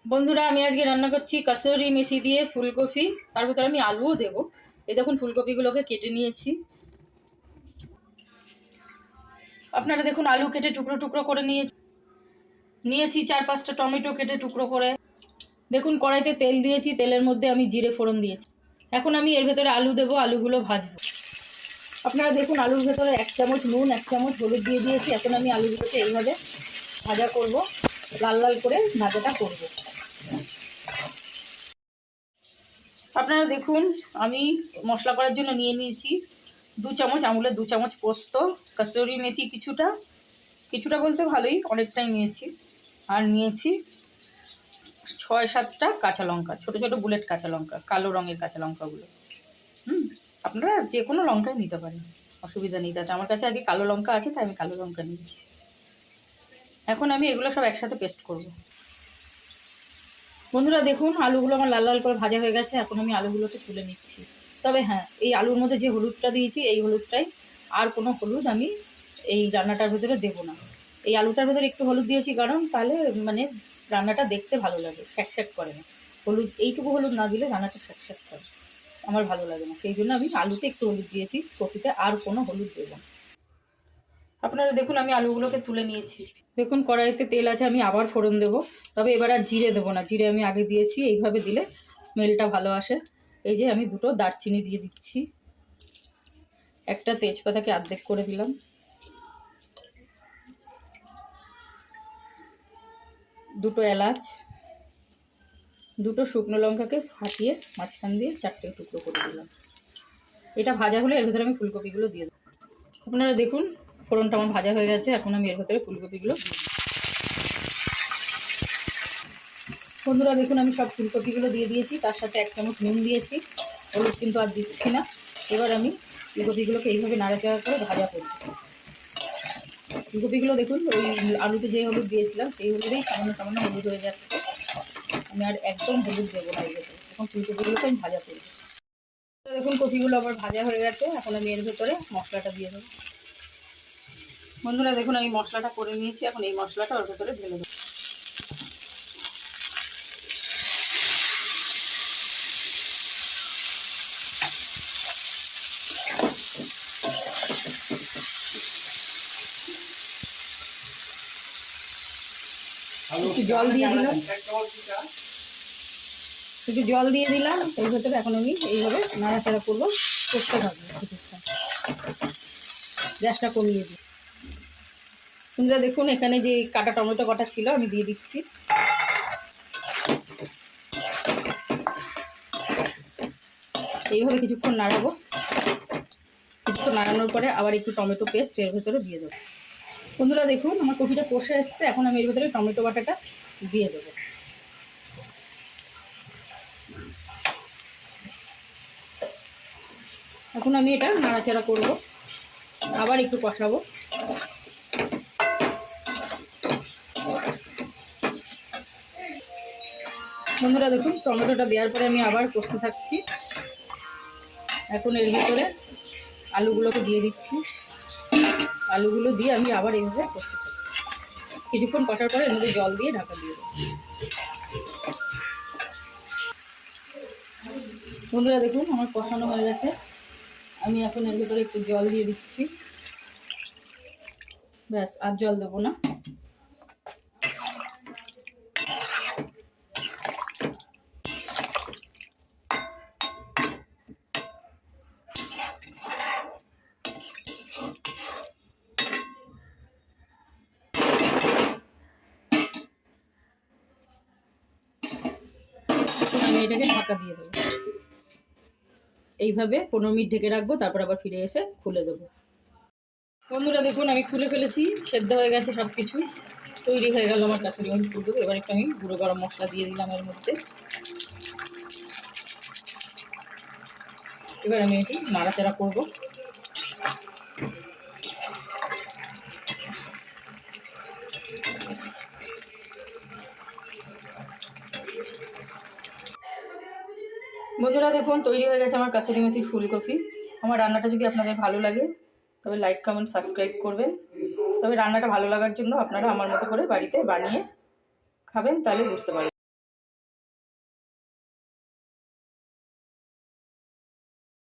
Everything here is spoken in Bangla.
বন্ধুরা, আমি আজকে রান্না করছি কসুরি মেথি দিয়ে ফুলকপি। তার ভিতরে আমি আলুও দেবো। এই দেখুন, ফুলকপিগুলোকে কেটে নিয়েছি। আপনারা দেখুন, আলু কেটে টুকরো টুকরো করে নিয়েছি 4-5টা টমেটো কেটে টুকরো করে। দেখুন, কড়াইতে তেল দিয়েছি, তেলের মধ্যে আমি জিরে ফোড়ন দিয়েছি। এখন আমি এর ভেতরে আলু দেবো, আলুগুলো ভাজবো। আপনারা দেখুন, আলুর ভেতরে 1 চামচ নুন, 1 চামচ হলুদ দিয়ে দিয়েছি। এখন আমি আলুগুলোকে এইভাবে ভাজা করব, লাল লাল করে ভাজাটা করব। আপনারা দেখুন, আমি মশলা করার জন্য নিয়ে নিয়েছি 2 চামচ আমুলের 2 চামচ পোস্ত, কসুরি মেথি কিছুটা কিছুটা বলতে ভালোই অনেকটাই নিয়েছি। আর নিয়েছি 6-7টা কাঁচা লঙ্কা, ছোটো ছোটো বুলেট কাঁচা লঙ্কা, কালো রঙের কাঁচা লঙ্কাগুলো। আপনারা যে কোনো লঙ্কাই নিতে পারেন, অসুবিধা নেই। তাতে আমার কাছে আগে কালো লঙ্কা আছে, তাই আমি কালো লঙ্কা নিয়েছি। এখন আমি এগুলো সব একসাথে পেস্ট করব। বন্ধুরা দেখুন, আলুগুলো আমার লাল লাল করে ভাজা হয়ে গেছে। এখন আমি আলুগুলোকে তুলে নিচ্ছি। তবে হ্যাঁ, এই আলুর মধ্যে যে হলুদটা দিয়েছি, এই হলুদটাই, আর কোনো হলুদ আমি এই রান্নাটার ভেতরে দেবো না। এই আলুটার ভেতরে একটু হলুদ দিয়েছি, কারণ তাহলে মানে রান্নাটা দেখতে ভালো লাগে, স্যাক করে না। হলুদ এইটুকু হলুদ না দিলে রান্নাটা স্যাক করে, আমার ভালো লাগে না। সেই জন্য আমি আলুতে একটু হলুদ দিয়েছি, কপিতে আর কোনো হলুদ দেবো না। আপনারা দেখুন, আমি আলুগুলোকে তুলে নিয়েছি। দেখুন, কড়াইতে তেল আছে, আমি আবার ফোড়ন দেবো। তবে এবার আর জিরে দেবো না, জিরে আমি আগে দিয়েছি। এইভাবে দিলে স্মেলটা ভালো আসে। এই যে আমি 2টো দারচিনি দিয়ে দিচ্ছি, একটা তেজপাতাকে অর্ধেক করে দিলাম, 2টো এলাচ, 2টো শুকনো লঙ্কাকে ফাটিয়ে মাঝখান দিয়ে 4টে টুকরো করে দিলাম। এটা ভাজা হলে এর ভেতরে আমি ফুলকপিগুলো দিয়ে দেবো। আপনারা দেখুন, ফোড়নটা আমার ভাজা হয়ে গেছে। এখন আমি এর ভেতরে ফুলকপিগুলো, বন্ধুরা দেখুন, আমি সব ফুলকপিগুলো দিয়ে দিয়েছি। তার সাথে 1 চামচ নুন দিয়েছি, হলুদ কিন্তু আর দিচ্ছি না। এবার আমি ফুলকপিগুলোকে এইভাবে নাড়াচাড়া করে ভাজা করব। ফুলকপিগুলো দেখুন, ওই আলুতে যে হলুদ দিয়েছিলাম সেই হলুদেই সামান্য সামান্য হলুদ হয়ে যাচ্ছে। আমি আর একদম হলুদ দেবো না এই ভেতরে। এখন ফুলকপিগুলোকে আমি ভাজা করব। দেখুন, কপিগুলো আবার ভাজা হয়ে গেছে। এখন আমি এর ভেতরে মশলাটা দিয়ে দেবো। বন্ধুরা দেখুন, আমি মশলাটা করে নিয়েছি। এখন এই মশলাটা ওর ভেতরে ঢেলে দেবো। একটু জল দিয়ে দিলাম, এর ভেতরে। এখন আমি এইভাবে নাড়াচাড়া করবো, করতে থাকবো। গ্যাসটা কমিয়ে দিই। বন্ধুরা দেখুন, এখানে যে কাটা টমেটো কাটা ছিল আমি দিয়ে দিচ্ছি। এইভাবে কিছুক্ষণ নাড়াবো। কিছুক্ষণ নাড়ানোর পরে আবার একটু টমেটো পেস্ট এর ভেতরে দিয়ে দেবো। বন্ধুরা দেখুন, আমার কপিটা কষে এসছে। এখন আমি এর ভেতরে টমেটো বাটাটা দিয়ে দেবো। এখন আমি এটা নাড়াচাড়া করব, আবার একটু কষাবো। বন্ধুরা দেখুন, টমেটোটা দেওয়ার পরে আমি আবার কষতে থাকছি। এখন এর ভিতরে আলুগুলোকে দিয়ে দিচ্ছি। আলুগুলো দিয়ে আমি আবার এইভাবে কষতে থাকি। কিছুক্ষণ কষার পরে এর মধ্যে জল দিয়ে ঢাকা দিয়ে দেবো। বন্ধুরা দেখুন, আমার কষানো হয়ে গেছে। আমি এখন এর ভিতরে একটু জল দিয়ে দিচ্ছি। ব্যাস, আর জল দেবো না। আমি এটাকে ঢাকা দিয়ে দেবো। এইভাবে 15 মিনিট ঢেকে রাখবো, তারপর আবার ফিরে এসে খুলে দেবো। বন্ধুরা দেখুন, আমি খুলে ফেলেছি, সেদ্ধ হয়ে গেছে সব কিছু। তৈরি হয়ে গেল আমার কাছে ফুলকপি। এবার একটু আমি গুঁড়ো গরম মশলা দিয়ে দিলাম এর মধ্যে। এবার আমি একটু নাড়াচাড়া করব। বন্ধুরা দেখুন, তৈরি হয়ে গেছে আমার কাসুরি মেথির ফুলকপি। আমার রান্নাটা যদি আপনাদের ভালো লাগে তবে লাইক, কমেন্ট, সাবস্ক্রাইব করবেন। তবে রান্নাটা ভালো লাগার জন্য আপনারা আমার মতো করে বাড়িতে বানিয়ে খাবেন, তাহলে বুঝতে পারবেন।